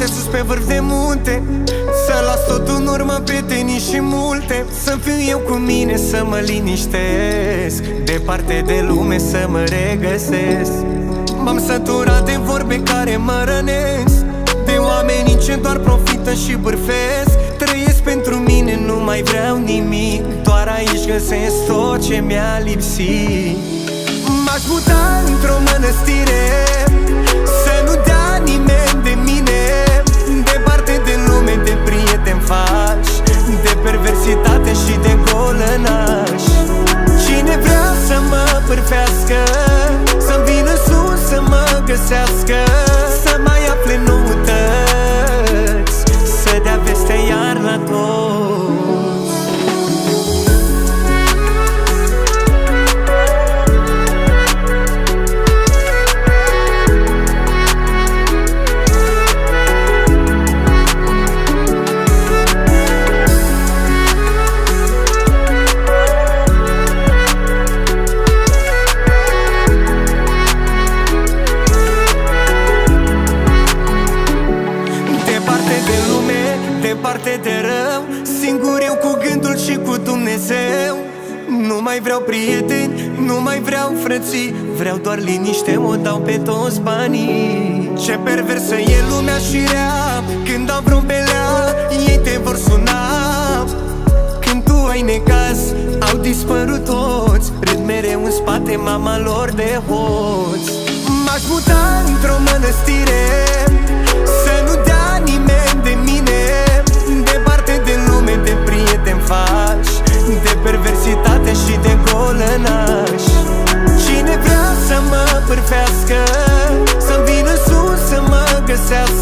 departe, sus pe vârf de munte, să las totul în urmă, prietenii și multe. Să fiu eu cu mine, să mă liniștesc, departe de lume să mă regăsesc. M-am săturat de vorbe care mă rănesc, de oamenii ce doar profită și bârfesc. Trăiesc pentru mine, nu mai vreau nimic, doar aici găsesc tot ce mi-a lipsit. M-aș muta într-o mănăstire, să nu dea nimeni de mine, departe de lume, de prieteni falși, de perversitate și de golănași. Cine vrea să mă bârfească, să-mi vină sus să mă găsească, să mai afle noutăți, să dea veste iar la toți. Departe de rău, singur eu cu gândul și cu Dumnezeu. Nu mai vreau prieteni, nu mai vreau frății, vreau doar liniște, o dau pe toți banii. Ce perversă e lumea și rea, când au vreo belea, ei te vor suna. Când tu ai necaz, au dispărut toți, râd mereu în spate mama lor de hoți. M-aș muta într-o mănăstire, să nu dea nimeni de mine, departe de lume, de prieteni falși, de perversitate și de golănași. Cine vrea să mă bârfească, să-mi vină sus să mă găsească,